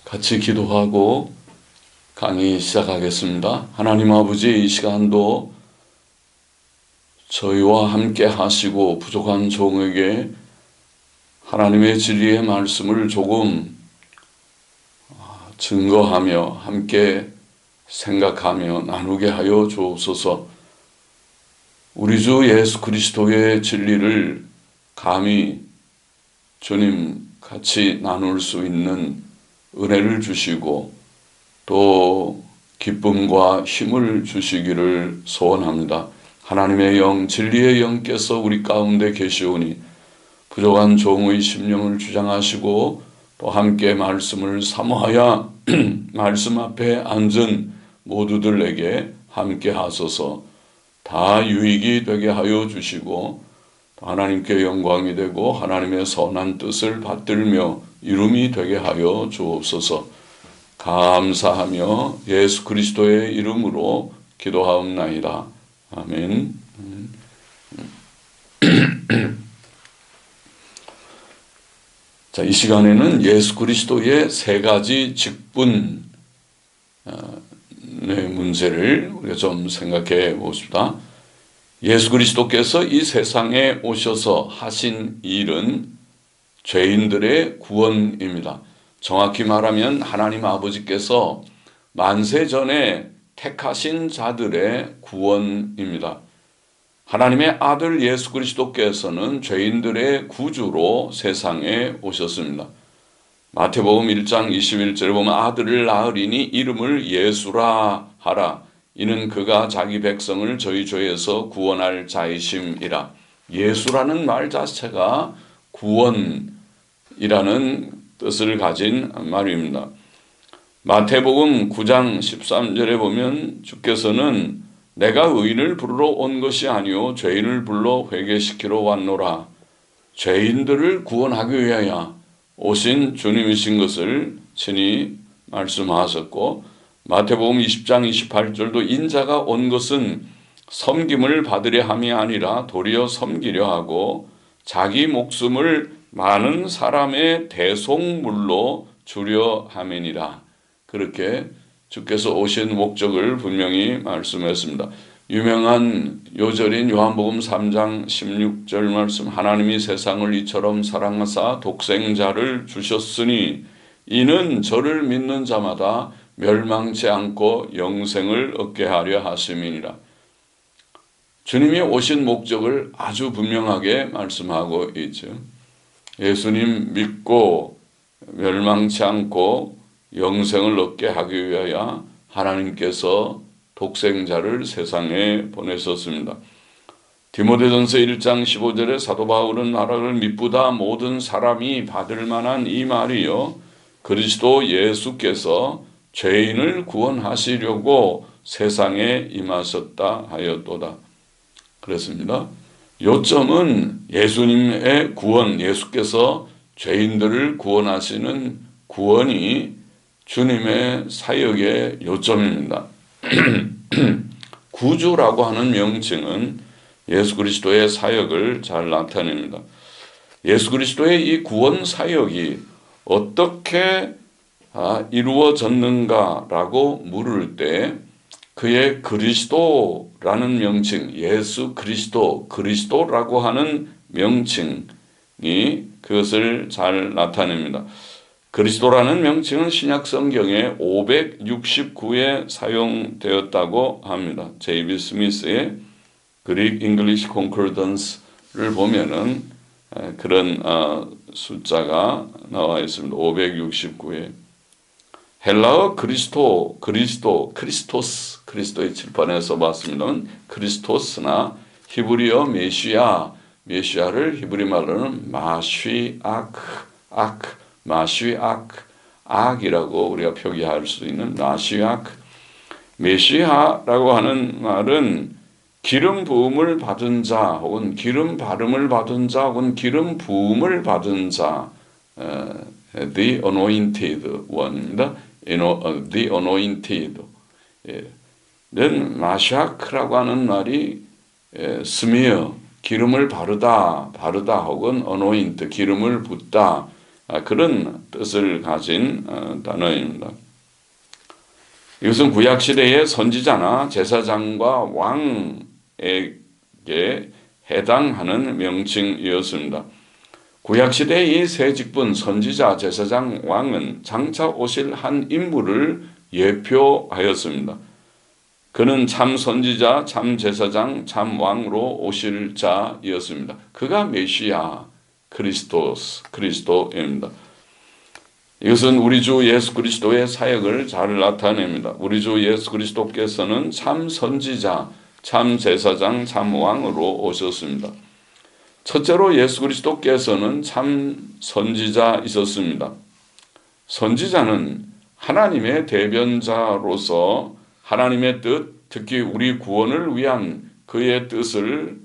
같이 기도하고 강의 시작하겠습니다. 하나님 아버지, 이 시간도 저희와 함께 하시고 부족한 종에게 하나님의 진리의 말씀을 조금 증거하며 함께 생각하며 나누게 하여 주옵소서. 우리 주 예수 그리스도의 진리를 감히 주님 같이 나눌 수 있는 은혜를 주시고 또 기쁨과 힘을 주시기를 소원합니다. 하나님의 영, 진리의 영께서 우리 가운데 계시오니 부족한 종의 심령을 주장하시고 또 함께 말씀을 사모하여 말씀 앞에 앉은 모두들에게 함께 하소서. 다 유익이 되게 하여 주시고 하나님께 영광이 되고 하나님의 선한 뜻을 받들며 이름이 되게 하여 주옵소서. 감사하며 예수 그리스도의 이름으로 기도하옵나이다. 아멘. 자, 이 시간에는 예수 그리스도의 세 가지 직분의 문제를 우리가 좀 생각해 봅시다. 예수 그리스도께서 이 세상에 오셔서 하신 일은 죄인들의 구원입니다. 정확히 말하면 하나님 아버지께서 만세 전에 택하신 자들의 구원입니다. 하나님의 아들 예수 그리스도께서는 죄인들의 구주로 세상에 오셨습니다. 마태복음 1장 21절에 보면 아들을 낳으리니 이름을 예수라 하라. 이는 그가 자기 백성을 저희 죄에서 구원할 자이심이라. 예수라는 말 자체가 구원이라는 뜻을 가진 말입니다. 마태복음 9장 13절에 보면 주께서는 내가 의인을 부르러 온 것이 아니요 죄인을 불러 회개시키러 왔노라. 죄인들을 구원하기 위하여 오신 주님이신 것을 친히 말씀하셨고 마태복음 20장 28절도 인자가 온 것은 섬김을 받으려 함이 아니라 도리어 섬기려 하고 자기 목숨을 많은 사람의 대속물로 주려 함이니라. 그렇게 주께서 오신 목적을 분명히 말씀했습니다. 유명한 요절인 요한복음 3장 16절 말씀, 하나님이 세상을 이처럼 사랑하사 독생자를 주셨으니 이는 저를 믿는 자마다 멸망치 않고 영생을 얻게 하려 하심이니라. 주님이 오신 목적을 아주 분명하게 말씀하고 있죠. 예수님 믿고 멸망치 않고 영생을 얻게 하기 위하여 하나님께서 독생자를 세상에 보내셨습니다. 디모데전서 1장 15절에 사도 바울은 말하기를 미쁘다 모든 사람이 받을 만한 이 말이요 그리스도 예수께서 죄인을 구원하시려고 세상에 임하셨다 하였도다. 그렇습니다. 요점은 예수님의 구원, 예수께서 죄인들을 구원하시는 구원이 주님의 사역의 요점입니다. 구주라고 하는 명칭은 예수 그리스도의 사역을 잘 나타냅니다. 예수 그리스도의 이 구원 사역이 어떻게 이루어졌는가라고 물을 때 그의 그리스도라는 명칭, 예수 그리스도, 그리스도라고 하는 명칭이 그것을 잘 나타냅니다. 그리스도라는 명칭은 신약 성경에 569에 사용되었다고 합니다. 제이비 스미스의 그릭 잉글리시 콘코던스를 보면은 그런 숫자가 나와 있습니다. 569에. 헬라어 크리스토스, 그리스도의 칠판에서 봤습니다만 크리스토스나 히브리어 메시아를 히브리 말로는 마시아크이라고 우리가 표기할 수 있는 메시아라고 하는 말은 기름 부음을 받은 자 혹은 기름 바름을 받은 자 혹은 기름 부음을 받은 자 the anointed one입니다. the anointed 는 마시아크라고 하는 말이 스미어 기름을 바르다 혹은 anoint 기름을 붓다 그런 뜻을 가진 단어입니다. 이것은 구약시대의 선지자나 제사장과 왕에게 해당하는 명칭이었습니다. 구약시대의 이 세 직분 선지자, 제사장, 왕은 장차 오실 한 인물을 예표하였습니다. 그는 참 선지자, 참 제사장, 참 왕으로 오실 자이었습니다. 그가 메시아 그리스도입니다. 이것은 우리 주 예수 그리스도의 사역을 잘 나타냅니다. 우리 주 예수 그리스도께서는 참 선지자, 참 제사장, 참 왕으로 오셨습니다. 첫째로 예수 그리스도께서는 참 선지자이셨습니다. 선지자는 하나님의 대변자로서 하나님의 뜻, 특히 우리 구원을 위한 그의 뜻을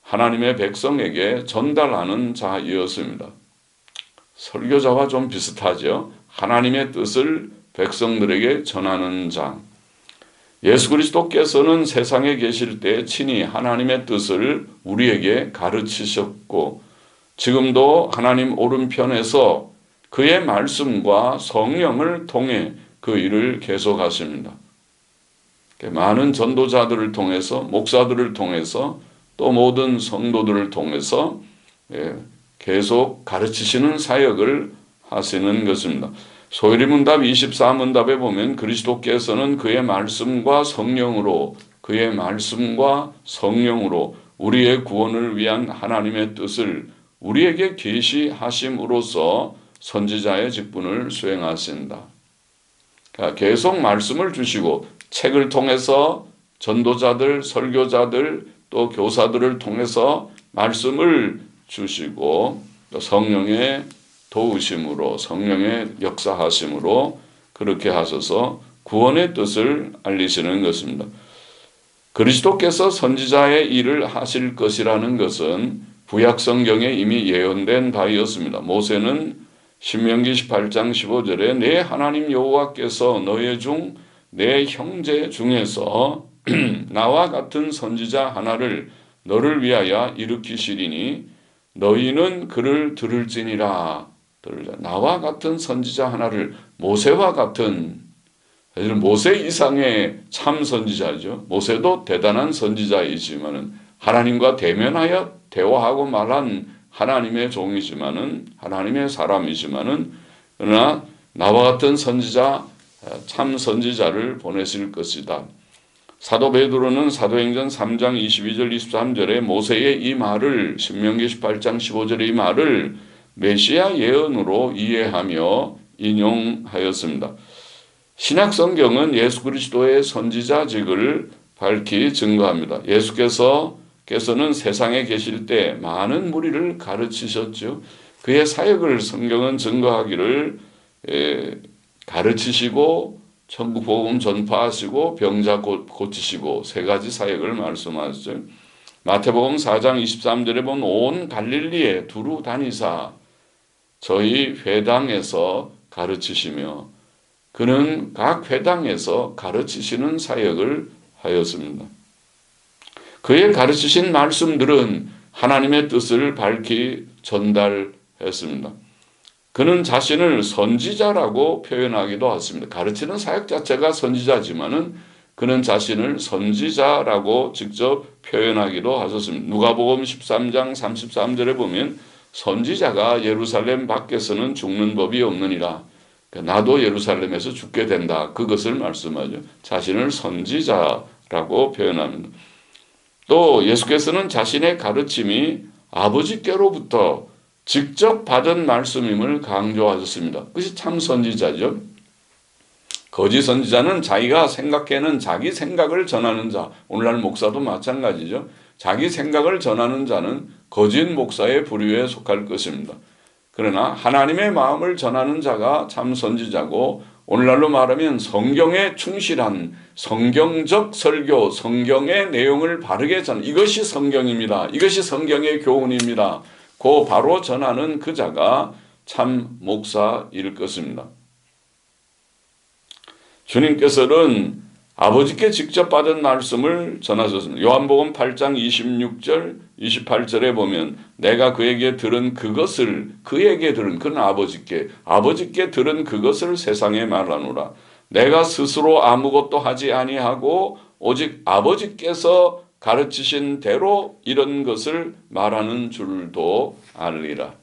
하나님의 백성에게 전달하는 자이었습니다. 설교자와 좀 비슷하죠. 하나님의 뜻을 백성들에게 전하는 자. 예수 그리스도께서는 세상에 계실 때 친히 하나님의 뜻을 우리에게 가르치셨고 지금도 하나님 오른편에서 그의 말씀과 성령을 통해 그 일을 계속하십니다. 많은 전도자들을 통해서 목사들을 통해서 또 모든 성도들을 통해서 계속 가르치시는 사역을 하시는 것입니다. 소위문답 24문답에 보면 그리스도께서는 그의 말씀과 성령으로 우리의 구원을 위한 하나님의 뜻을 우리에게 계시하심으로써 선지자의 직분을 수행하신다. 그러니까 계속 말씀을 주시고 책을 통해서 전도자들, 설교자들, 또 교사들을 통해서 말씀을 주시고 또 성령의 도우심으로 성령의 역사하심으로 그렇게 하셔서 구원의 뜻을 알리시는 것입니다. 그리스도께서 선지자의 일을 하실 것이라는 것은 구약 성경에 이미 예언된 바이었습니다. 모세는 신명기 18장 15절에 내 하나님 여호와께서 너희 중 내 형제 중에서 나와 같은 선지자 하나를 너를 위하여 일으키시리니 너희는 그를 들을지니라. 나와 같은 선지자 하나를 모세와 같은 모세 이상의 참 선지자죠. 모세도 대단한 선지자이지만은 하나님과 대면하여 대화하고 말한 하나님의 종이지만은 하나님의 사람이지만은 그러나 나와 같은 선지자 참 선지자를 보내실 것이다. 사도 베드로는 사도행전 3장 22절 23절에 모세의 이 말을 신명기 18장 15절의 이 말을 메시아 예언으로 이해하며 인용하였습니다. 신약 성경은 예수 그리스도의 선지자직을 밝히 증거합니다. 예수께서는 세상에 계실 때 많은 무리를 가르치셨죠. 그의 사역을 성경은 증거하기를 가르치시고 천국 복음 전파하시고 병자 고치시고 세 가지 사역을 말씀하셨죠. 마태복음 4장 23절에 보면 온 갈릴리에 두루 다니사 저희 회당에서 가르치시며 그는 각 회당에서 가르치시는 사역을 하였습니다. 그의 가르치신 말씀들은 하나님의 뜻을 밝히 전달했습니다. 그는 자신을 선지자라고 표현하기도 했습니다. 가르치는 사역 자체가 선지자지만은 그는 자신을 선지자라고 직접 표현하기도 하셨습니다. 누가복음 13장 33절에 보면 선지자가 예루살렘 밖에서는 죽는 법이 없느니라. 나도 예루살렘에서 죽게 된다. 그것을 말씀하죠. 자신을 선지자라고 표현합니다. 또 예수께서는 자신의 가르침이 아버지께로부터 직접 받은 말씀임을 강조하셨습니다. 그것이 참 선지자죠. 거짓 선지자는 자기가 생각해는 자기 생각을 전하는 자. 오늘날 목사도 마찬가지죠. 자기 생각을 전하는 자는 거짓 목사의 부류에 속할 것입니다. 그러나 하나님의 마음을 전하는 자가 참 선지자고 오늘날로 말하면 성경에 충실한 성경적 설교, 성경의 내용을 바르게 이것이 성경입니다. 이것이 성경의 교훈입니다. 그 바로 전하는 그 자가 참 목사일 것입니다. 주님께서는 아버지께 직접 받은 말씀을 전하셨습니다. 요한복음 8장 26절, 28절에 보면 내가 그에게 들은 그것을 그에게 들은 그는 아버지께 들은 그것을 세상에 말하노라. 내가 스스로 아무것도 하지 아니하고 오직 아버지께서 가르치신 대로 이런 것을 말하는 줄도 알리라.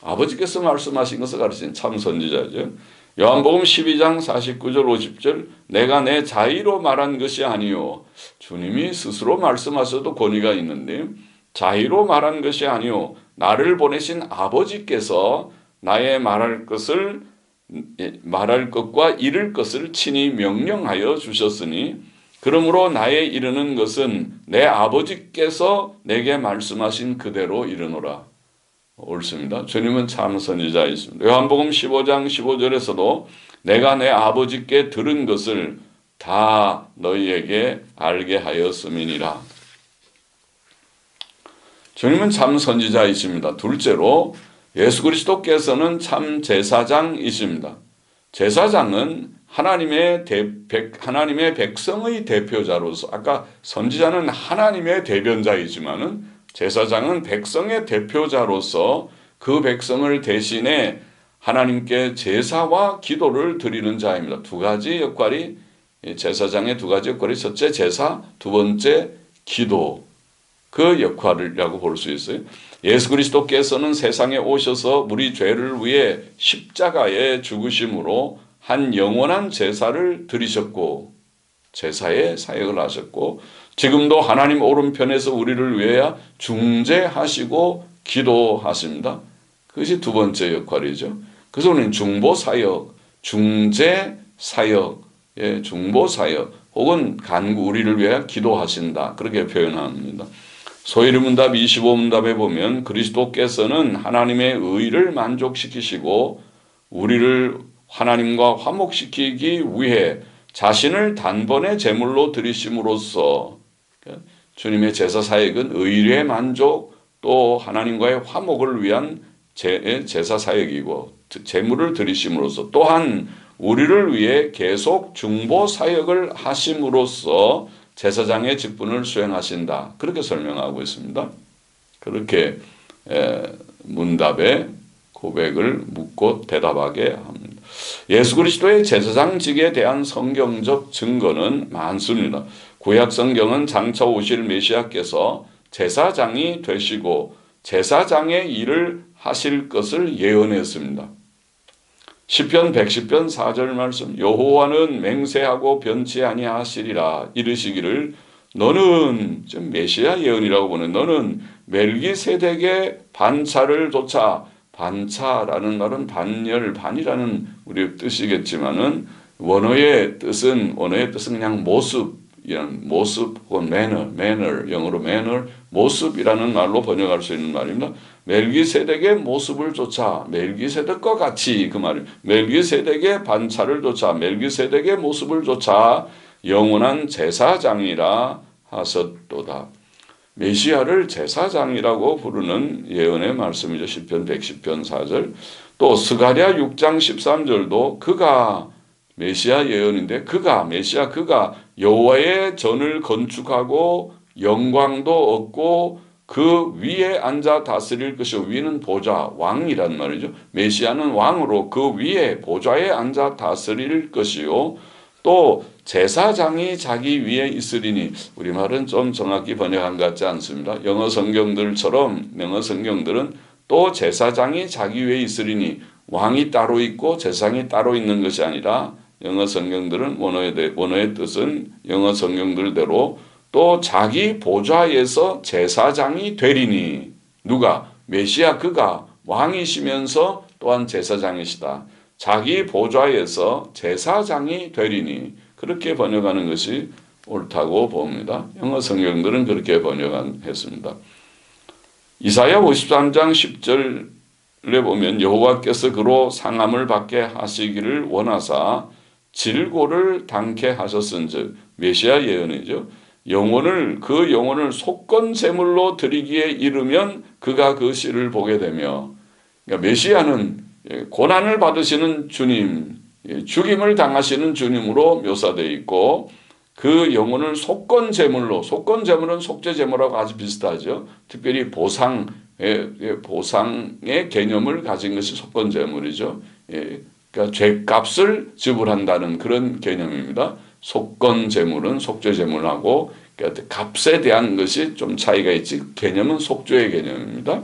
아버지께서 말씀하신 것을 가르치는 참 선지자죠. 요한복음 12장 49절 50절 내가 내 자의로 말한 것이 아니요. 주님이 스스로 말씀하셔도 권위가 있는데 자의로 말한 것이 아니요. 나를 보내신 아버지께서 나의 말할 것과 이를 것을 친히 명령하여 주셨으니 그러므로 나의 이르는 것은 내 아버지께서 내게 말씀하신 그대로 이르노라. 옳습니다. 주님은 참 선지자이십니다. 요한복음 15장 15절에서도 내가 내 아버지께 들은 것을 다 너희에게 알게 하였음이니라. 주님은 참 선지자이십니다. 둘째로 예수 그리스도께서는 참 제사장이십니다. 제사장은 하나님의 백성의 대표자로서 아까 선지자는 하나님의 대변자이지만은 제사장은 백성의 대표자로서 그 백성을 대신해 하나님께 제사와 기도를 드리는 자입니다. 두 가지 역할이 제사장의 두 가지 역할이 첫째 제사, 두 번째 기도 그 역할이라고 볼 수 있어요. 예수 그리스도께서는 세상에 오셔서 우리 죄를 위해 십자가에 죽으심으로 한 영원한 제사를 드리셨고 제사의 사역을 하셨고 지금도 하나님 오른편에서 우리를 위하여 중재하시고 기도하십니다. 그것이 두 번째 역할이죠. 그래서 우리는 중보사역, 중재사역, 중보사역 혹은 간구 우리를 위하여 기도하신다. 그렇게 표현합니다. 소위문답 25문답에 보면 그리스도께서는 하나님의 의를 만족시키시고 우리를 하나님과 화목시키기 위해 자신을 단번에 제물로 드리심으로써 주님의 제사 사역은 의의 만족 또 하나님과의 화목을 위한 제사 사역이고 제물을 드리심으로써 또한 우리를 위해 계속 중보 사역을 하심으로써 제사장의 직분을 수행하신다. 그렇게 설명하고 있습니다. 그렇게 문답에 고백을 묻고 대답하게 합니다. 예수 그리스도의 제사장직에 대한 성경적 증거는 많습니다. 구약 성경은 장차 오실 메시아께서 제사장이 되시고 제사장의 일을 하실 것을 예언했습니다. 시편 110편 4절 말씀 여호와는 맹세하고 변치 아니하시리라 이르시기를 너는 지금 메시아 예언이라고 보는 너는 멜기세덱의 반차를 쫓아 반차라는 말은 반열 반이라는 우리 뜻이겠지만은 원어의 뜻은 그냥 모습 혹은 매너 영어로 매너 모습이라는 말로 번역할 수 있는 말입니다. 멜기세덱의 모습을 쫓아 멜기세덱과 같이 그 말을 멜기세덱의 반차를 쫓아 멜기세덱의 모습을 쫓아 영원한 제사장이라 하셨도다. 메시아를 제사장이라고 부르는 예언의 말씀이죠. 시편 110편 4절 또 스가랴 6장 13절도 그가 메시아 예언인데 그가 여호와의 전을 건축하고 영광도 얻고 그 위에 앉아 다스릴 것이요 위는 보좌 왕이란 말이죠. 메시아는 왕으로 그 위에 보좌에 앉아 다스릴 것이요 또 제사장이 자기 위에 있으리니 우리말은 좀 정확히 번역한 것 같지 않습니다. 영어 성경들은 또 제사장이 자기 위에 있으리니 왕이 따로 있고 제사장이 따로 있는 것이 아니라 영어 성경들은 원어의 뜻은 영어 성경들대로 또 자기 보좌에서 제사장이 되리니 누가? 메시아 그가 왕이시면서 또한 제사장이시다. 자기 보좌에서 제사장이 되리니 그렇게 번역하는 것이 옳다고 봅니다. 영어 성경들은 그렇게 번역했습니다. 이사야 53장 10절에 보면 여호와께서 그로 상함을 받게 하시기를 원하사 질고를 당케 하셨은즉 메시아 예언이죠. 그 영혼을 속건 제물로 드리기에 이르면 그가 그 씨를 보게 되며 그러니까 메시아는 고난을 받으시는 주님 죽임을 당하시는 주님으로 묘사되어 있고 그 영혼을 속건제물로, 속건제물은 속죄제물하고 아주 비슷하죠. 특별히 보상의 개념을 가진 것이 속건제물이죠. 그러니까 죄값을 지불한다는 그런 개념입니다. 속건제물은 속죄제물하고 그러니까 값에 대한 것이 좀 차이가 있지 개념은 속죄의 개념입니다.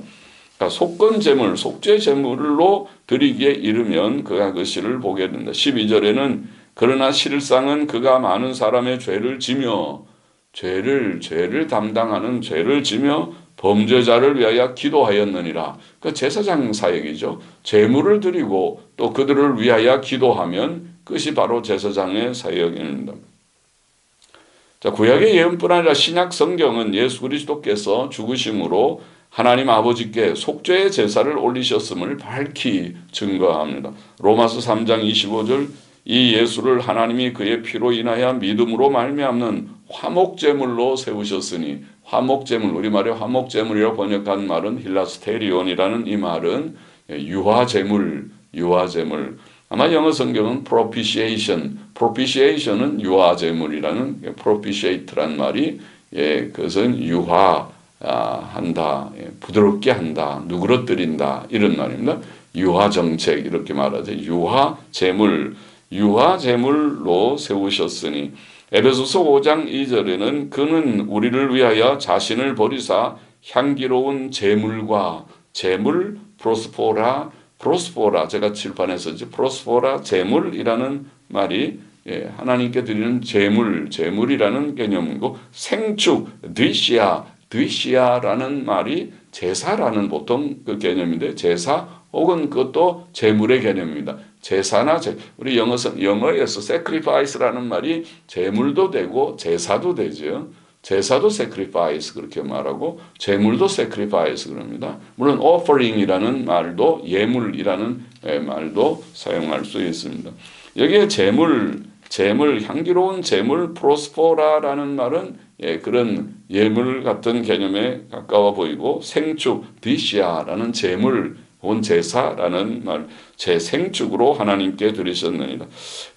그러니까 속건제물, 속죄제물로 드리기에 이르면 그가 그 시를 보게 된다. 12절에는 그러나 실상은 그가 많은 사람의 죄를 지며 죄를 담당하는 죄를 지며 범죄자를 위하여 기도하였느니라. 그 제사장 사역이죠. 제물을 드리고 또 그들을 위하여 기도하면 그것이 바로 제사장의 사역입니다. 자, 구약의 예언뿐 아니라 신약 성경은 예수 그리스도께서 죽으심으로 하나님 아버지께 속죄의 제사를 올리셨음을 밝히 증거합니다. 로마서 3장 25절 이 예수를 하나님이 그의 피로 인하여 믿음으로 말미암는 화목제물로 세우셨으니 화목제물, 우리말에 화목제물이라고 번역한 말은 힐라스테리온이라는 이 말은 유화제물. 아마 영어 성경은 propitiation은 유화제물이라는 propitiate란 말이 그것은 유화한다, 부드럽게 한다, 누그러뜨린다 이런 말입니다. 유화정책 이렇게 말하죠. 유화제물로 세우셨으니 에베소서 5장 2절에는 그는 우리를 위하여 자신을 버리사 향기로운 제물과 제물 프로스포라 제가 칠판에서지 프로스포라 제물이라는 말이 하나님께 드리는 제물이라는 개념이고 생축 드시아라는 말이 제사라는 보통 그 개념인데 제사 혹은 그것도 제물의 개념입니다. 제사나 우리 영어에서 sacrifice라는 말이 제물도 되고 제사도 되죠. 제사도 sacrifice 그렇게 말하고 제물도 sacrifice 그럽니다. 물론 offering이라는 말도 예물이라는 말도 사용할 수 있습니다. 여기에 제물 향기로운 제물 프로스포라라는 말은 그런 예물 같은 개념에 가까워 보이고 생축 디시아라는 제물 온 제사라는 말, 제 생축으로 하나님께 드리셨느니라.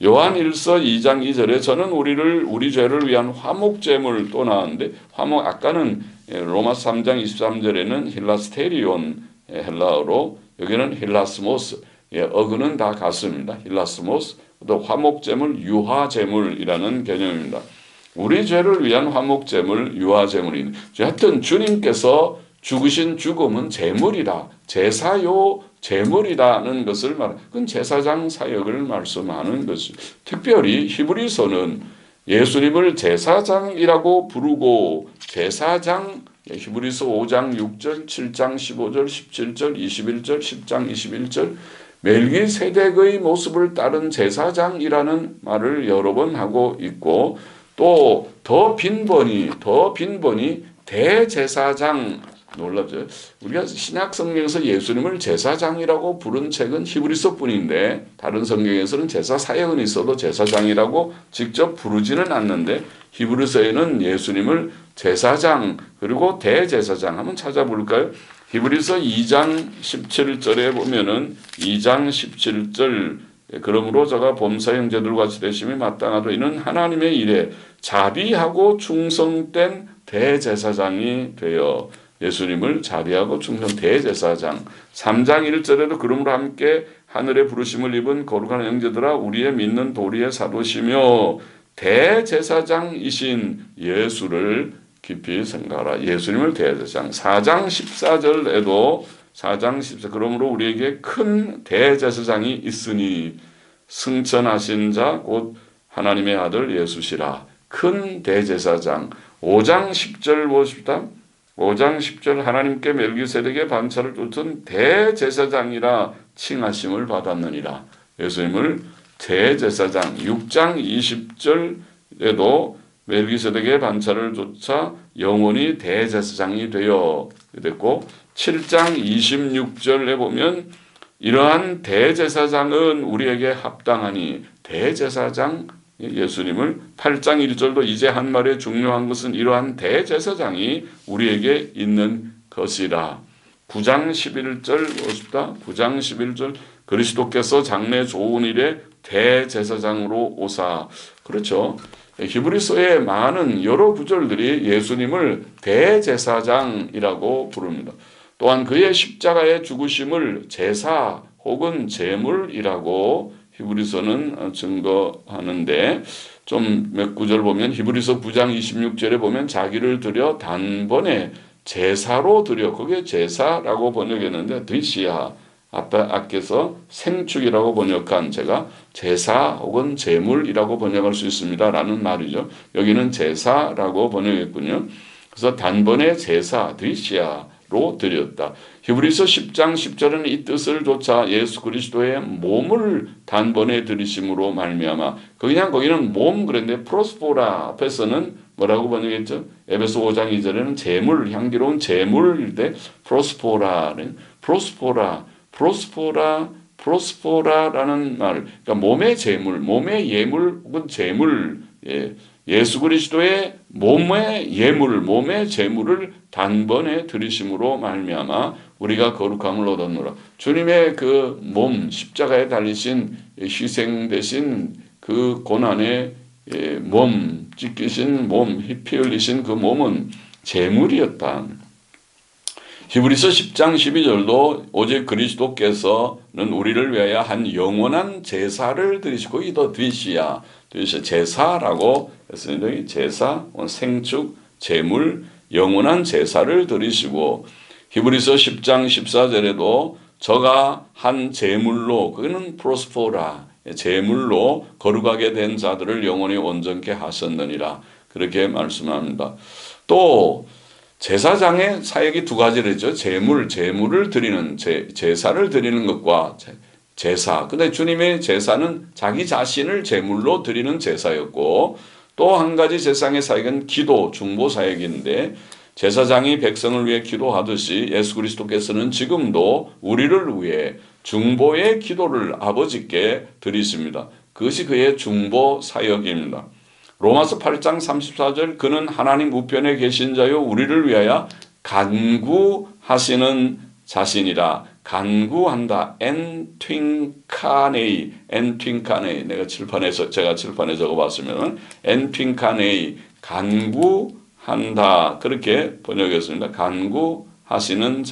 요한 1서 2장 2절에 저는 우리 죄를 위한 화목제물 또 나왔는데 아까는 로마 3장 23절에는 힐라스테리온 헬라어로 여기는 힐라스모스 어근은 다 같습니다. 힐라스모스 또 화목제물 유화제물이라는 개념입니다. 우리 죄를 위한 화목제물 유화제물인 하여튼 주님께서 죽으신 죽음은 제물이다. 제사요 제물이라는 것을 그건 제사장 사역을 말씀하는 것이 특별히 히브리서는 예수님을 제사장이라고 부르고 제사장 히브리서 5장 6절 7장 15절 17절 21절 10장 21절 멜기세덱의 모습을 따른 제사장이라는 말을 여러 번 하고 있고 또 더 빈번히 대제사장 놀랍죠. 우리가 신약 성경에서 예수님을 제사장이라고 부른 책은 히브리서뿐인데 다른 성경에서는 제사 사역은 있어도 제사장이라고 직접 부르지는 않는데 히브리서에는 예수님을 제사장 그리고 대제사장 한번 찾아볼까요? 히브리서 2장 17절에 보면은 2장 17절 그러므로 저가 범사 형제들과 같이 되심이 마땅하도 이는 하나님의 일에 자비하고 충성된 대제사장이 되어 예수님을 자비하고 충성 대제사장 3장 1절에도 그러므로 함께 하늘의 부르심을 입은 거룩한 형제들아 우리의 믿는 도리의 사도시며 대제사장이신 예수를 깊이 생각하라. 예수님을 대제사장 4장 14절에도 4장 14 그러므로 우리에게 큰 대제사장이 있으니 승천하신 자 곧 하나님의 아들 예수시라. 큰 대제사장 5장 10절 보십시다. 5장 10절 하나님께 멜기세덱의 반차를 쫓은 대제사장이라 칭하심을 받았느니라. 예수님을 대제사장 6장 20절에도 멜기세덱의 반차를 쫓아 영원히 대제사장이 되어 됐고 7장 26절에 보면 이러한 대제사장은 우리에게 합당하니 대제사장 예수님을 8장 1절도 이제 한 말에 중요한 것은 이러한 대제사장이 우리에게 있는 것이라. 9장 11절 보십시다. 9장 11절 그리스도께서 장래 좋은 일에 대제사장으로 오사. 그렇죠. 히브리서의 많은 여러 구절들이 예수님을 대제사장이라고 부릅니다. 또한 그의 십자가의 죽으심을 제사 혹은 제물이라고 히브리서는 증거하는데, 좀 몇 구절 보면 히브리서 9장 26절에 보면 자기를 드려 단번에 제사로 드려, 그게 제사라고 번역했는데 드시야 앞에서 생축이라고 번역한 제가 제사 혹은 제물이라고 번역할 수 있습니다 라는 말이죠. 여기는 제사라고 번역했군요. 그래서 단번에 제사 드시야로 드렸다. 히브리서 10장 10절은 이 뜻을 조차 예수 그리스도의 몸을 단번에 드리심으로 말미암아, 그냥 거기는 몸 그랬는데 프로스포라 앞에서는 뭐라고 번역했죠? 에베소 5장 2절에는 제물, 향기로운 제물일 때 프로스포라는 프로스포라라는 말, 그러니까 몸의 제물, 몸의 예물 혹은 제물, 예수 그리스도의 몸의 예물, 몸의 제물을 단번에 드리심으로 말미암아 우리가 거룩함을 얻었노라. 주님의 그 몸, 십자가에 달리신 희생되신 그 고난의 몸, 찢기신 몸, 피 흘리신 그 몸은 제물이었다. 히브리서 10장 12절도 오직 그리스도께서는 우리를 위하여 한 영원한 제사를 드리시고, 이도 드시야, 제사라고 했으니 제사, 생축, 제물, 영원한 제사를 드리시고, 히브리서 10장 14절에도 저가 한 제물로, 그거는 프로스포라, 제물로 거룩하게 된 자들을 영원히 온전케 하셨느니라, 그렇게 말씀합니다. 또 제사장의 사역이 두 가지죠. 제물을 드리는, 제사를 드리는 것과 제사. 근데 주님의 제사는 자기 자신을 제물로 드리는 제사였고, 또 한 가지 제사장의 사역은 기도, 중보 사역인데, 제사장이 백성을 위해 기도하듯이 예수 그리스도께서는 지금도 우리를 위해 중보의 기도를 아버지께 드리십니다. 그것이 그의 중보 사역입니다. 로마서 8장 34절, 그는 하나님 우편에 계신 자요 우리를 위하여 간구하시는 자신이라. 간구한다. 엔튠카네이. 제가 칠판에 적어봤으면 엔튠카네이, 간구한다, 그렇게 번역했습니다. 간구하시는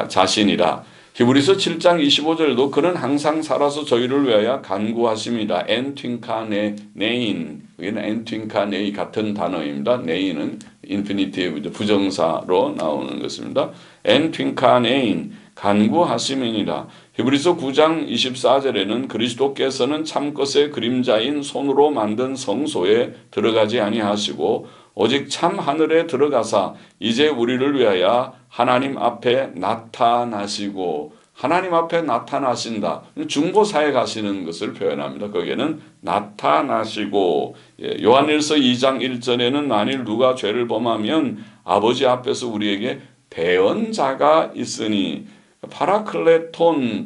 자신이라. 히브리서 7장 25절도 그는 항상 살아서 저희를 위하여 간구하십니다. 엔튠카네인, 여기는 엔튠카네이 같은 단어입니다. 네인은 인피니티브 부정사로 나오는 것입니다. 엔튠카네인, 간구하심이니라. 히브리서 9장 24절에는 그리스도께서는 참것의 그림자인 손으로 만든 성소에 들어가지 아니하시고 오직 참 하늘에 들어가사 이제 우리를 위하여 하나님 앞에 나타나시고, 하나님 앞에 나타나신다. 중보 사역하시는 것을 표현합니다. 거기에는 나타나시고, 요한일서 2장 1절에는 만일 누가 죄를 범하면 아버지 앞에서 우리에게 대언자가 있으니, 파라클레톤,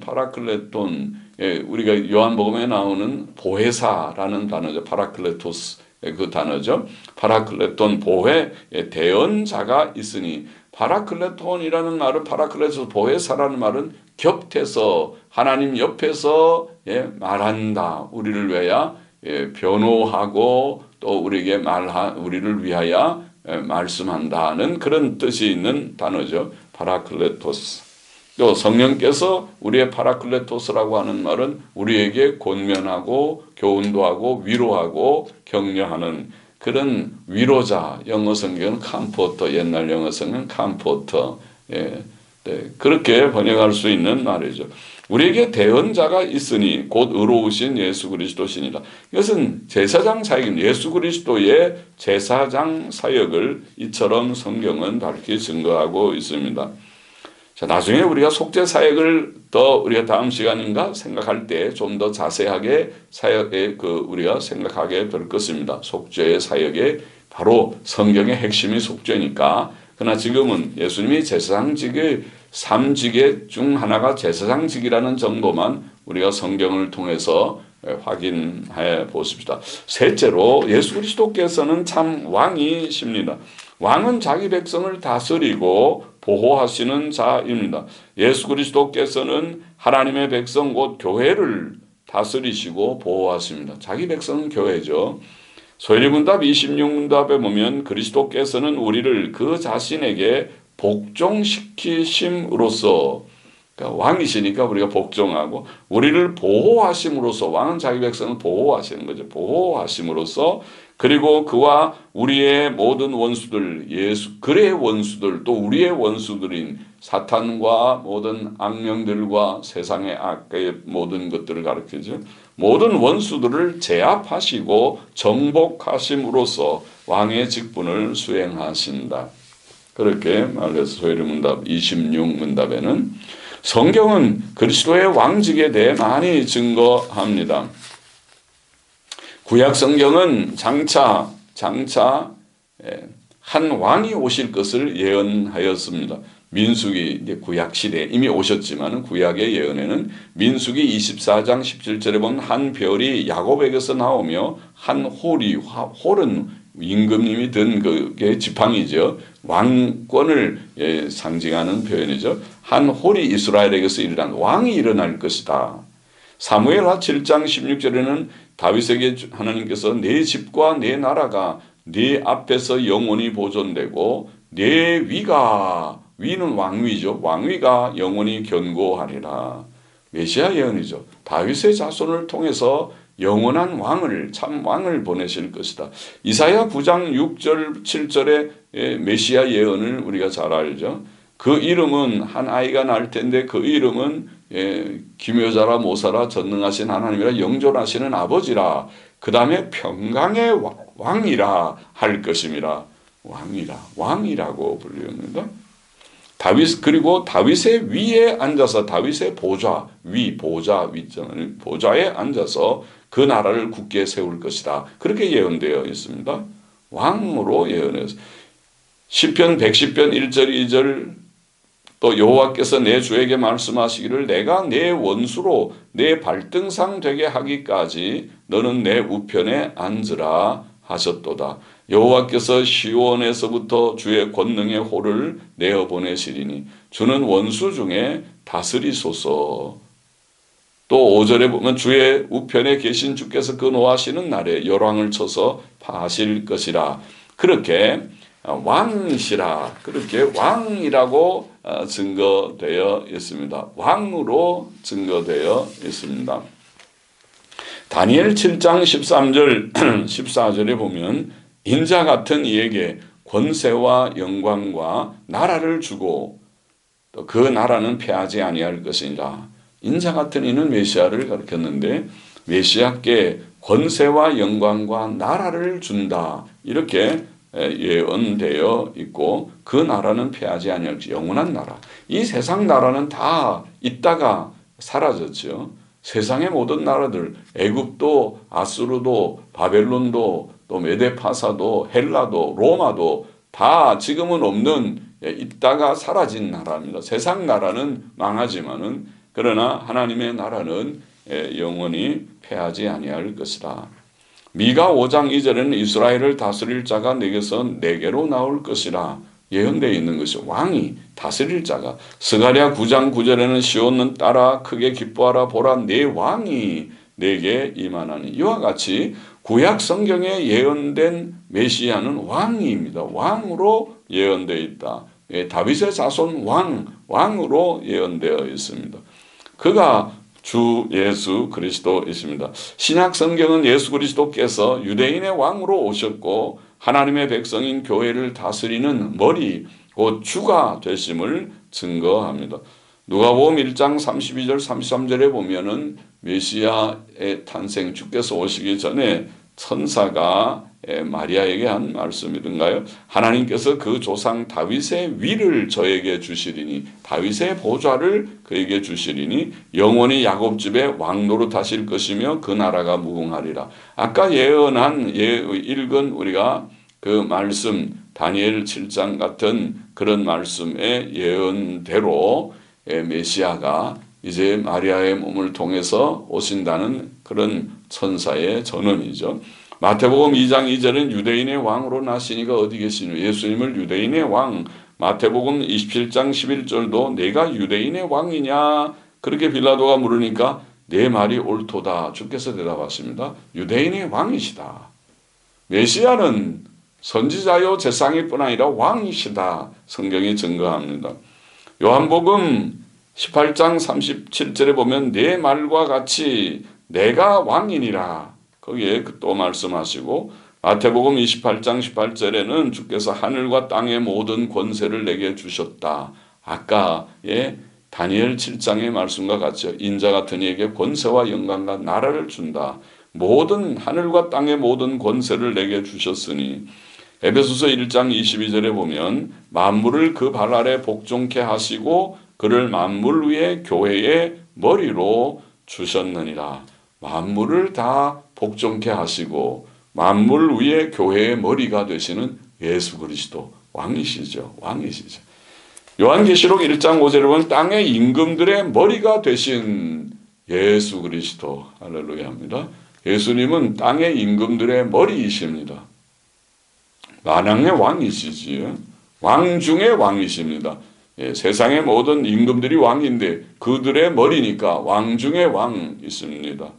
우리가 요한복음에 나오는 보혜사라는 단어죠. 파라클레토스, 그 단어죠. 파라클레톤, 보혜, 대언자가 있으니, 파라클레톤이라는 말은, 파라클레토스, 보혜사라는 말은 곁에서, 하나님 옆에서 말한다. 우리를 위하여 변호하고 또 우리를 위하여 말씀한다는 그런 뜻이 있는 단어죠. 파라클레토스. 또 성령께서 우리의 파라클레토스라고 하는 말은 우리에게 권면하고 교훈도 하고 위로하고 격려하는 그런 위로자. 영어 성경은 컴포터, 옛날 영어 성경은 컴포터. 그렇게 번역할 수 있는 말이죠. 우리에게 대언자가 있으니 곧 의로우신 예수 그리스도시니라. 이것은 제사장 사역입니다. 예수 그리스도의 제사장 사역을 이처럼 성경은 밝히 증거하고 있습니다. 자, 나중에 우리가 속죄 사역을 우리가 다음 시간인가 생각할 때 좀 더 자세하게 우리가 생각하게 될 것입니다. 속죄의 사역에 바로 성경의 핵심이 속죄니까. 그러나 지금은 예수님이 제사장직의 3직의 중 하나가 제사장직이라는 정도만 우리가 성경을 통해서 확인해 보십시다. 셋째로 예수 그리스도께서는 참 왕이십니다. 왕은 자기 백성을 다스리고 보호하시는 자입니다. 예수 그리스도께서는 하나님의 백성 곧 교회를 다스리시고 보호하십니다. 자기 백성은 교회죠. 소리문답 26문답에 보면 그리스도께서는 우리를 그 자신에게 복종시키심으로써, 그러니까 왕이시니까 우리가 복종하고, 우리를 보호하심으로써, 왕은 자기 백성을 보호하시는 거죠. 보호하심으로써, 그리고 그와 우리의 모든 원수들, 그의 원수들, 또 우리의 원수들인 사탄과 모든 악령들과 세상의 악의 모든 것들을 가르치죠. 모든 원수들을 제압하시고 정복하심으로써 왕의 직분을 수행하신다. 그렇게 말해서 소리문답 26문답에는 성경은 그리스도의 왕직에 대해 많이 증거합니다. 구약 성경은 장차 한 왕이 오실 것을 예언하였습니다. 민수기 이제 구약 시대에 이미 오셨지만 구약의 예언에는 민수기 24장 17절에 보면 한 별이 야곱에게서 나오며 한 홀은 임금님이 든 그게 지팡이죠. 왕권을 상징하는 표현이죠. 한 홀이 이스라엘에게서 일어난 왕이 일어날 것이다. 사무엘하 7장 16절에는 다윗에게 하나님께서 내 집과 내 나라가 네 앞에서 영원히 보존되고 내 위는 왕위죠. 왕위가 영원히 견고하리라. 메시아 예언이죠. 다윗의 자손을 통해서 영원한 왕을, 참 왕을 보내실 것이다. 이사야 9장 6절 7절의 메시아 예언을 우리가 잘 알죠. 그 이름은 한 아이가 날 텐데 그 이름은 기묘자라 모사라 전능하신 하나님이라 영존하시는 아버지라. 그 다음에 평강의 왕이라 할 것임이라. 왕이라고 불립니다. 그리고 다윗의 위에 앉아서 다윗의 보좌에 앉아서 그 나라를 굳게 세울 것이다. 그렇게 예언되어 있습니다. 왕으로 예언해서 시편 110편 1절 2절 또 여호와께서 내 주에게 말씀하시기를 내가 내 원수로 내 발등상 되게 하기까지 너는 내 우편에 앉으라 하셨도다. 여호와께서 시온에서부터 주의 권능의 호를 내어 보내시리니 주는 원수 중에 다스리소서. 또 5절에 보면 주의 우편에 계신 주께서 그 노하시는 날에 열왕을 쳐서 파하실 것이라. 그렇게 왕이시라. 그렇게 왕이라고 증거되어 있습니다. 왕으로 증거되어 있습니다. 다니엘 7장 13절 14절에 보면 인자 같은 이에게 권세와 영광과 나라를 주고 또 그 나라는 패하지 아니할 것이니라. 인자 같은 이는 메시아를 가리켰는데 메시아께 권세와 영광과 나라를 준다. 이렇게 예언되어 있고 그 나라는 패하지 아니할 영원한 나라. 이 세상 나라는 다 있다가 사라졌죠. 세상의 모든 나라들, 애굽도, 아수르도, 바벨론도, 또 메데파사도, 헬라도, 로마도 다 지금은 없는, 있다가 사라진 나라입니다. 세상 나라는 망하지만은 그러나 하나님의 나라는 영원히 패하지 아니할 것이다. 미가 5장 2절에는 이스라엘을 다스릴 자가 내게로 나올 것이라 예언되어 있는 것이 왕이 다스릴 자가. 스가랴 9장 9절에는 시온은 따라 크게 기뻐하라 보라 내 왕이 내게 임하나니. 이와 같이 구약 성경에 예언된 메시아는 왕입니다. 왕으로 예언되어 있다. 다윗의 자손 왕으로 예언되어 있습니다. 그가 주 예수 그리스도이십니다. 신약 성경은 예수 그리스도께서 유대인의 왕으로 오셨고 하나님의 백성인 교회를 다스리는 머리, 곧 주가 되심을 증거합니다. 누가복음 1장 32절 33절에 보면은 메시아의 탄생, 주께서 오시기 전에 천사가 마리아에게 한 말씀이든가요? 하나님께서 그 조상 다윗의 위를 저에게 주시리니, 다윗의 보좌를 그에게 주시리니 영원히 야곱 집에 왕노릇 하실 것이며 그 나라가 무궁하리라. 아까 읽은 우리가 그 말씀, 다니엘 7장 같은 그런 말씀의 예언대로 메시아가 이제 마리아의 몸을 통해서 오신다는 그런 천사의 전언이죠. 마태복음 2장 2절은 유대인의 왕으로 나시니가 어디 계시뇨? 예수님을 유대인의 왕. 마태복음 27장 11절도 내가 유대인의 왕이냐? 그렇게 빌라도가 물으니까 내 말이 옳도다. 주께서 대답하십니다. 유대인의 왕이시다. 메시아는 선지자요 제사장일 뿐 아니라 왕이시다. 성경이 증거합니다. 요한복음 18장 37절에 보면 내 말과 같이 내가 왕이니라. 거기에 또 말씀하시고 마태복음 28장 18절에는 주께서 하늘과 땅의 모든 권세를 내게 주셨다. 아까의 다니엘 7장의 말씀과 같죠. 인자 같은 이에게 권세와 영광과 나라를 준다. 모든 하늘과 땅의 모든 권세를 내게 주셨으니 에베소서 1장 22절에 보면 만물을 그 발 아래 복종케 하시고 그를 만물 위에 교회의 머리로 주셨느니라. 만물을 다 복종케 하시고 만물 위에 교회의 머리가 되시는 예수 그리스도 왕이시죠. 왕이시죠. 요한계시록 1장 5절에 보면 땅의 임금들의 머리가 되신 예수 그리스도 할렐루야 합니다. 예수님은 땅의 임금들의 머리이십니다. 만왕의 왕이시지요. 왕 중의 왕이십니다. 예, 세상의 모든 임금들이 왕인데 그들의 머리니까 왕 중의 왕이십니다.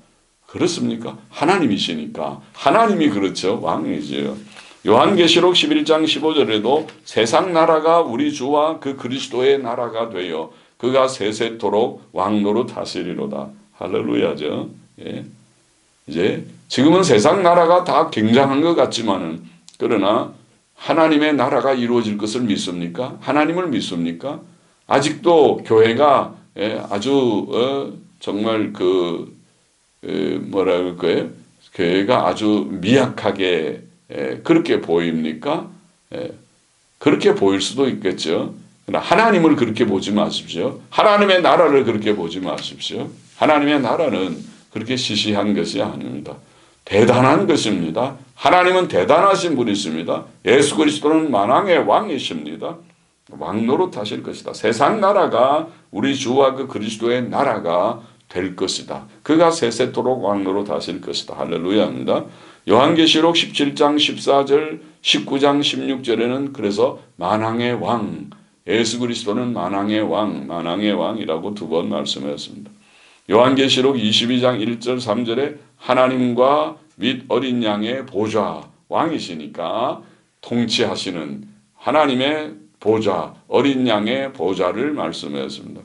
그렇습니까? 하나님이시니까. 하나님이 그렇죠. 왕이지요. 요한계시록 11장 15절에도 세상 나라가 우리 주와 그 그리스도의 나라가 되어 그가 세세토록 왕노릇 하시리로다. 할렐루야죠. 예. 이제 지금은 세상 나라가 다 굉장한 것 같지만은 그러나 하나님의 나라가 이루어질 것을 믿습니까? 하나님을 믿습니까? 아직도 교회가 아주 정말 뭐라 그럴까요? 교회가 아주 미약하게 그렇게 보입니까? 그렇게 보일 수도 있겠죠. 그러나 하나님을 그렇게 보지 마십시오. 하나님의 나라를 그렇게 보지 마십시오. 하나님의 나라는 그렇게 시시한 것이 아닙니다. 대단한 것입니다. 하나님은 대단하신 분이십니다. 예수 그리스도는 만왕의 왕이십니다. 왕노릇 하실 것이다. 세상 나라가 우리 주와 그 그리스도의 나라가 될 것이다. 그가 세세토록 왕노릇 하실 것이다. 할렐루야입니다. 요한계시록 17장 14절 19장 16절에는 그래서 만왕의 왕 예수 그리스도는 만왕의 왕 만왕의 왕이라고 두 번 말씀하였습니다. 요한계시록 22장 1절 3절에 하나님과 및 어린 양의 보좌 왕이시니까 통치하시는 하나님의 보좌 어린 양의 보좌를 말씀하였습니다.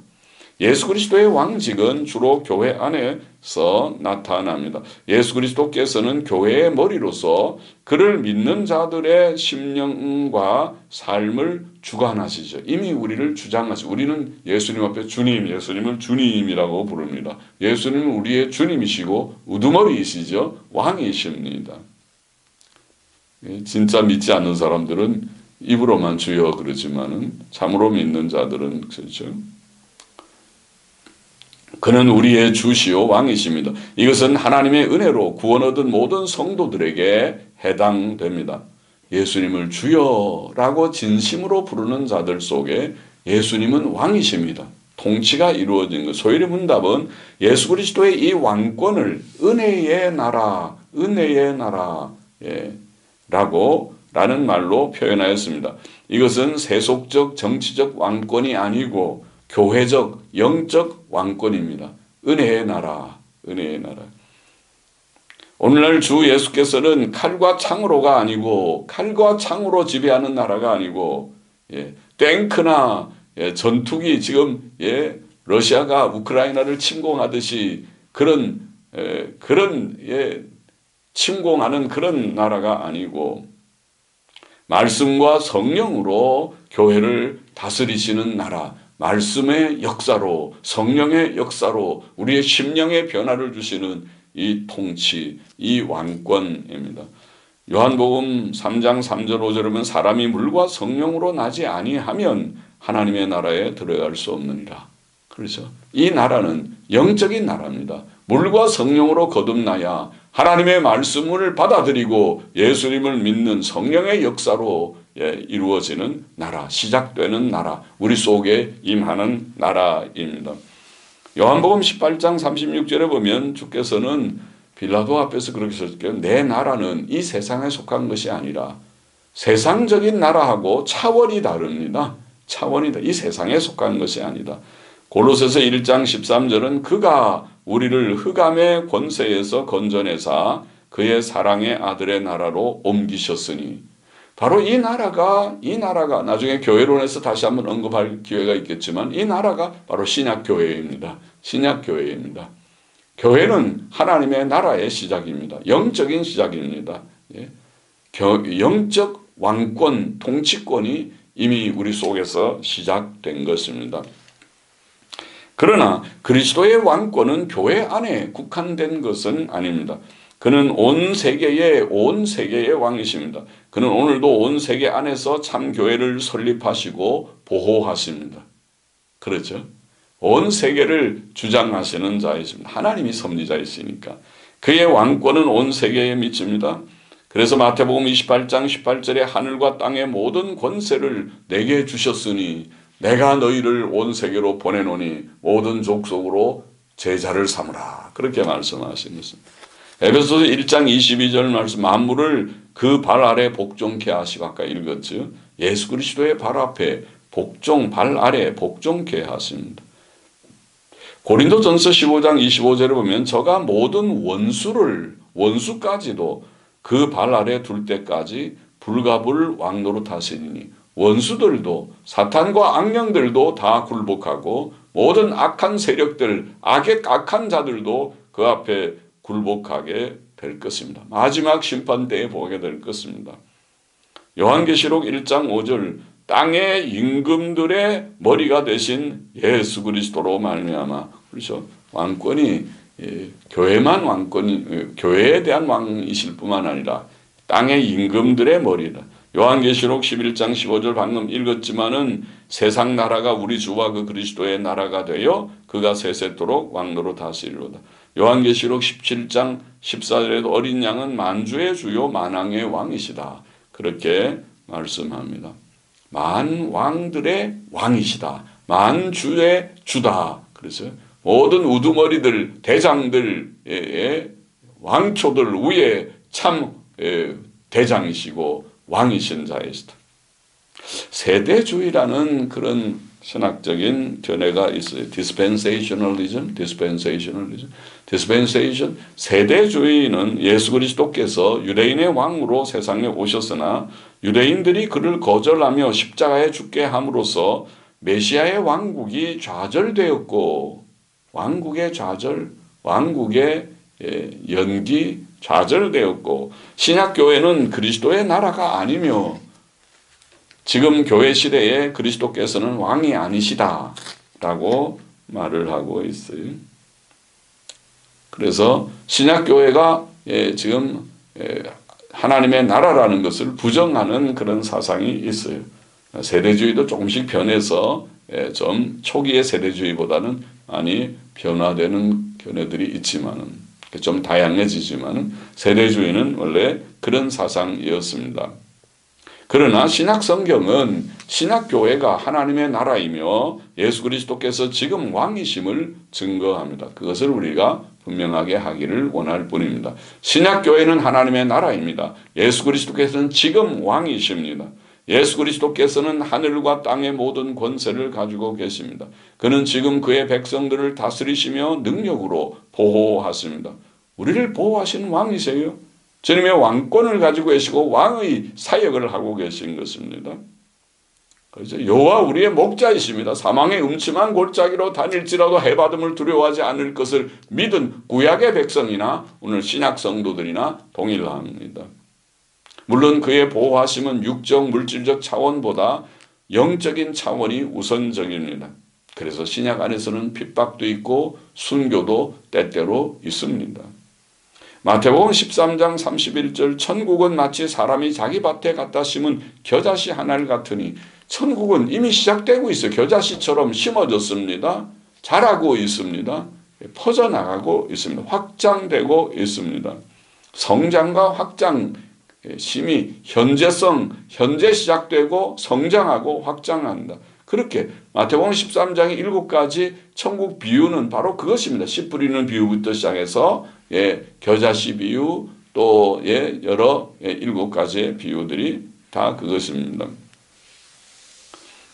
예수 그리스도의 왕직은 주로 교회 안에서 나타납니다. 예수 그리스도께서는 교회의 머리로서 그를 믿는 자들의 심령과 삶을 주관하시죠. 이미 우리를 주장하시고 우리는 예수님 앞에 주님, 예수님을 주님이라고 부릅니다. 예수님은 우리의 주님이시고 우두머리이시죠. 왕이십니다. 진짜 믿지 않는 사람들은 입으로만 주여 그러지만은 참으로 믿는 자들은 그렇죠. 그는 우리의 주시오 왕이십니다. 이것은 하나님의 은혜로 구원 얻은 모든 성도들에게 해당됩니다. 예수님을 주여라고 진심으로 부르는 자들 속에 예수님은 왕이십니다. 통치가 이루어진 것. 소위의 문답은 예수 그리스도의 이 왕권을 은혜의 나라, 은혜의 나라 라는 말로 표현하였습니다. 이것은 세속적 정치적 왕권이 아니고 교회적, 영적 왕권입니다. 은혜의 나라, 은혜의 나라. 오늘날 주 예수께서는 칼과 창으로가 아니고 칼과 창으로 지배하는 나라가 아니고 탱크나 전투기 지금 러시아가 우크라이나를 침공하듯이 그런 침공하는 그런 나라가 아니고 말씀과 성령으로 교회를 다스리시는 나라. 말씀의 역사로 성령의 역사로 우리의 심령의 변화를 주시는 이 통치, 이 왕권입니다. 요한복음 3장 3절 5절에 보면 사람이 물과 성령으로 나지 아니하면 하나님의 나라에 들어갈 수 없느니라. 그렇죠? 이 나라는 영적인 나라입니다. 물과 성령으로 거듭나야 하나님의 말씀을 받아들이고 예수님을 믿는 성령의 역사로 이루어지는 나라, 시작되는 나라, 우리 속에 임하는 나라입니다. 요한복음 18장 36절에 보면 주께서는 빌라도 앞에서 그렇게 썼죠. 내 나라는 이 세상에 속한 것이 아니라 세상적인 나라하고 차원이 다릅니다. 차원이 이 세상에 속한 것이 아니다. 골로새서 1장 13절은 그가 우리를 흑암의 권세에서 건져내사 그의 사랑의 아들의 나라로 옮기셨으니, 바로 이 나라가 나중에 교회론에서 다시 한번 언급할 기회가 있겠지만, 이 나라가 바로 신약교회입니다. 신약교회입니다. 교회는 하나님의 나라의 시작입니다. 영적인 시작입니다. 영적 왕권, 통치권이 이미 우리 속에서 시작된 것입니다. 그러나 그리스도의 왕권은 교회 안에 국한된 것은 아닙니다. 그는 온 세계의 왕이십니다. 그는 오늘도 온 세계 안에서 참 교회를 설립하시고 보호하십니다. 그렇죠? 온 세계를 주장하시는 자이십니다. 하나님이 섭리자이시니까. 그의 왕권은 온 세계에 미칩니다. 그래서 마태복음 28장 18절에 하늘과 땅의 모든 권세를 내게 주셨으니 내가 너희를 온 세계로 보내노니 모든 족속으로 제자를 삼으라. 그렇게 말씀하신 것입니다. 에베소서 1장 22절 말씀, 만물을 그 발 아래 복종케 하시고, 아까 읽었죠. 예수 그리스도의 발 앞에 발 아래 복종케 하십니다. 고린도전서 15장 25절에 보면 저가 모든 원수까지도 그 발 아래 둘 때까지 불가불 왕노릇 하시니, 원수들도 사탄과 악령들도 다 굴복하고 모든 악한 세력들, 악한 자들도 그 앞에 굴복하게 될 것입니다. 마지막 심판 때에 보게 될 것입니다. 요한계시록 1장 5절, 땅의 임금들의 머리가 되신 예수 그리스도로 말미암아, 그렇죠? 왕권이 교회에 대한 왕이실 뿐만 아니라 땅의 임금들의 머리다. 요한계시록 11장 15절 방금 읽었지만은 세상 나라가 우리 주와 그 그리스도의 나라가 되어 그가 세세토록 왕노릇 하시리로다. 요한계시록 17장 14절에도 어린 양은 만주의 주요 만왕의 왕이시다. 그렇게 말씀합니다. 만왕들의 왕이시다. 만주의 주다. 그래서 모든 우두머리들, 대장들의 왕초들 위에 참 대장이시고 왕이신 자이시다. 세대주의라는 그런 신학적인 견해가 있어요. dispensationalism. 세대주의는 예수 그리스도께서 유대인의 왕으로 세상에 오셨으나 유대인들이 그를 거절하며 십자가에 죽게 함으로써 메시아의 왕국이 좌절되었고, 왕국의 연기, 좌절되었고, 신약교회는 그리스도의 나라가 아니며 지금 교회 시대에 그리스도께서는 왕이 아니시다라고 말을 하고 있어요. 그래서 신약교회가 지금 하나님의 나라라는 것을 부정하는 그런 사상이 있어요. 세대주의도 조금씩 변해서 좀 초기의 세대주의보다는 많이 변화되는 견해들이 있지만은, 좀 다양해지지만은 세대주의는 원래 그런 사상이었습니다. 그러나 신약성경은 신약교회가 하나님의 나라이며 예수 그리스도께서 지금 왕이심을 증거합니다. 그것을 우리가 분명하게 하기를 원할 뿐입니다. 신약교회는 하나님의 나라입니다. 예수 그리스도께서는 지금 왕이십니다. 예수 그리스도께서는 하늘과 땅의 모든 권세를 가지고 계십니다. 그는 지금 그의 백성들을 다스리시며 능력으로 보호하십니다. 우리를 보호하시는 왕이세요. 주님의 왕권을 가지고 계시고 왕의 사역을 하고 계신 것입니다. 그렇죠? 여호와 우리의 목자이십니다. 사망의 음침한 골짜기로 다닐지라도 해받음을 두려워하지 않을 것을 믿은 구약의 백성이나 오늘 신약 성도들이나 동일합니다. 물론 그의 보호하심은 육적 물질적 차원보다 영적인 차원이 우선적입니다. 그래서 신약 안에서는 핍박도 있고 순교도 때때로 있습니다. 마태복음 13장 31절, 천국은 마치 사람이 자기 밭에 갖다 심은 겨자씨 하나를 같으니, 천국은 이미 시작되고 있어요. 겨자씨처럼 심어졌습니다. 자라고 있습니다. 퍼져나가고 있습니다. 확장되고 있습니다. 성장과 확장, 심이 현재 시작되고 성장하고 확장한다. 그렇게 마태복음 13장의 7가지 천국 비유는 바로 그것입니다. 씨 뿌리는 비유부터 시작해서 겨자씨 비유, 또 여러 7가지의 비유들이 다 그것입니다.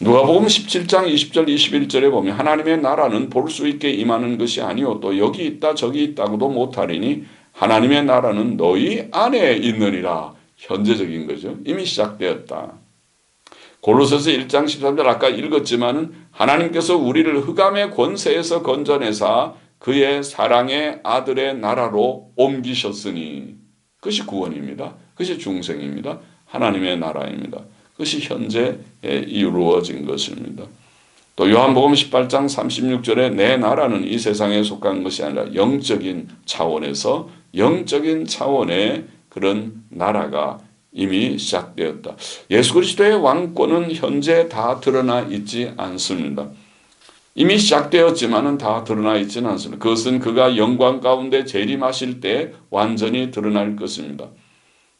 누가복음 17장 20절 21절에 보면 하나님의 나라는 볼 수 있게 임하는 것이 아니요 또 여기 있다 저기 있다고도 못하리니 하나님의 나라는 너희 안에 있느니라. 현재적인 거죠. 이미 시작되었다. 골로새서 1장 13절 아까 읽었지만은 하나님께서 우리를 흑암의 권세에서 건져내사 그의 사랑의 아들의 나라로 옮기셨으니 그것이 구원입니다. 그것이 중생입니다. 하나님의 나라입니다. 그것이 현재 이루어진 것입니다. 또 요한복음 18장 36절에 내 나라는 이 세상에 속한 것이 아니라 영적인 차원에서 영적인 차원의 그런 나라가 이미 시작되었다. 예수 그리스도의 왕권은 현재 다 드러나 있지 않습니다. 이미 시작되었지만은 다 드러나 있지는 않습니다. 그것은 그가 영광 가운데 재림하실 때 완전히 드러날 것입니다.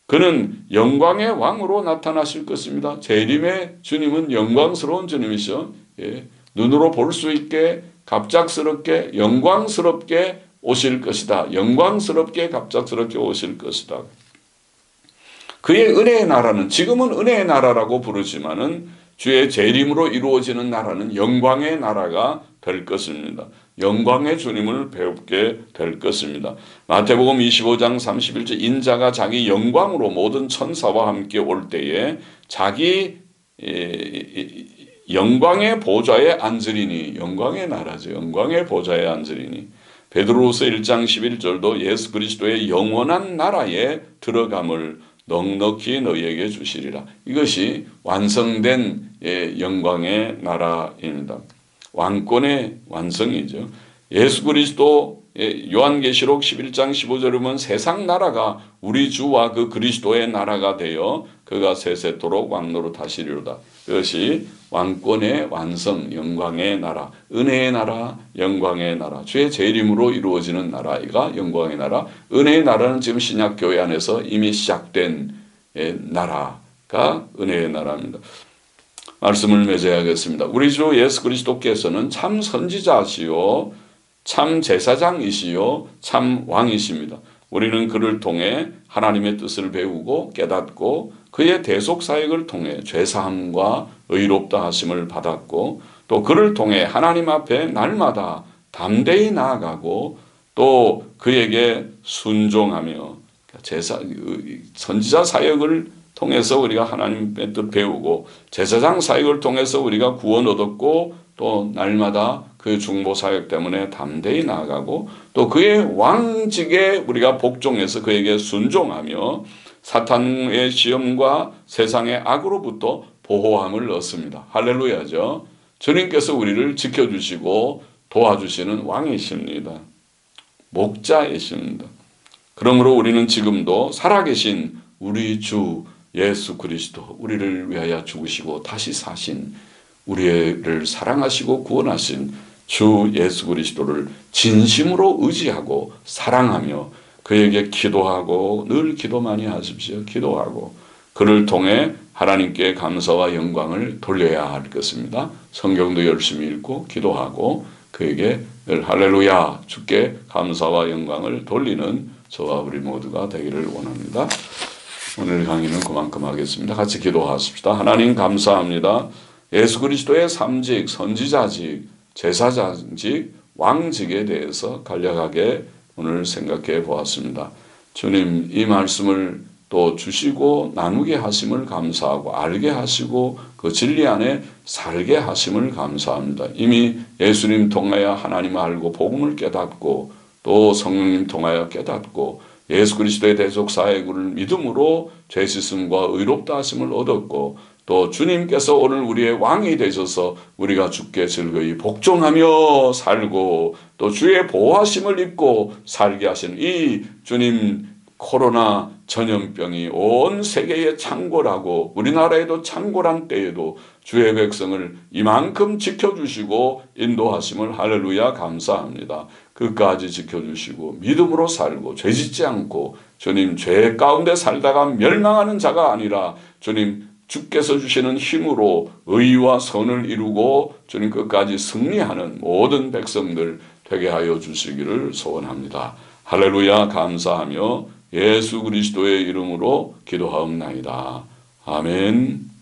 그는 영광의 왕으로 나타나실 것입니다. 재림의 주님은 영광스러운 주님이시죠. 눈으로 볼 수 있게 갑작스럽게 영광스럽게 오실 것이다. 영광스럽게 갑작스럽게 오실 것이다. 그의 은혜의 나라는 지금은 은혜의 나라라고 부르지만은 주의 재림으로 이루어지는 나라는 영광의 나라가 될 것입니다. 영광의 주님을 배우게 될 것입니다. 마태복음 25장 31절 인자가 자기 영광으로 모든 천사와 함께 올 때에 자기 영광의 보좌에 앉으리니 영광의 나라죠. 영광의 보좌에 앉으리니 베드로후서 1장 11절도 예수 그리스도의 영원한 나라에 들어감을 넉넉히 너희에게 주시리라. 이것이 완성된 영광의 나라입니다. 왕권의 완성이죠. 예수 그리스도 요한계시록 11장 15절에 보면 세상 나라가 우리 주와 그 그리스도의 나라가 되어 그가 세세토록 왕노릇하시리로다. 그것이 왕권의 완성, 영광의 나라, 은혜의 나라, 영광의 나라, 주의 재림으로 이루어지는 나라가 영광의 나라. 은혜의 나라는 지금 신약교회 안에서 이미 시작된 나라가 은혜의 나라입니다. 말씀을 맺어야겠습니다. 우리 주 예수 그리스도께서는 참 선지자시요 참 제사장이시요 참 왕이십니다. 우리는 그를 통해 하나님의 뜻을 배우고 깨닫고 그의 대속 사역을 통해 죄사함과 의롭다 하심을 받았고 또 그를 통해 하나님 앞에 날마다 담대히 나아가고 또 그에게 순종하며 선지자 사역을 통해서 우리가 하나님의 뜻 배우고 제사장 사역을 통해서 우리가 구원 얻었고 또 날마다 그 중보 사역 때문에 담대히 나아가고 또 그의 왕직에 우리가 복종해서 그에게 순종하며 사탄의 시험과 세상의 악으로부터 보호함을 얻습니다. 할렐루야죠. 주님께서 우리를 지켜주시고 도와주시는 왕이십니다. 목자이십니다. 그러므로 우리는 지금도 살아계신 우리 주 예수 그리스도 우리를 위하여 죽으시고 다시 사신 우리를 사랑하시고 구원하신 주 예수 그리스도를 진심으로 의지하고 사랑하며 그에게 기도하고 늘 기도 많이 하십시오. 기도하고 그를 통해 하나님께 감사와 영광을 돌려야 할 것입니다. 성경도 열심히 읽고 기도하고 그에게 늘 할렐루야 주께 감사와 영광을 돌리는 저와 우리 모두가 되기를 원합니다. 오늘 강의는 그만큼 하겠습니다. 같이 기도하십시다. 하나님 감사합니다. 예수 그리스도의 삼직, 선지자직, 제사장직, 왕직에 대해서 간략하게 오늘 생각해 보았습니다. 주님 이 말씀을 또 주시고 나누게 하심을 감사하고 알게 하시고 그 진리 안에 살게 하심을 감사합니다. 이미 예수님 통하여 하나님 알고 복음을 깨닫고 또 성령님 통하여 깨닫고 예수 그리스도의 대속 사역을 믿음으로 죄 씻음과 의롭다 하심을 얻었고 또 주님께서 오늘 우리의 왕이 되셔서 우리가 주께 즐거이 복종하며 살고 또 주의 보호하심을 입고 살게 하시는 이 주님 코로나 전염병이 온 세계에 창궐하고 우리나라에도 창궐한 때에도 주의 백성을 이만큼 지켜주시고 인도하심을 할렐루야 감사합니다. 끝까지 지켜주시고 믿음으로 살고 죄짓지 않고 주님 죄 가운데 살다가 멸망하는 자가 아니라 주님 주께서 주시는 힘으로 의와 선을 이루고 주님 끝까지 승리하는 모든 백성들 되게 하여 주시기를 소원합니다. 할렐루야 감사하며 예수 그리스도의 이름으로 기도하옵나이다. 아멘.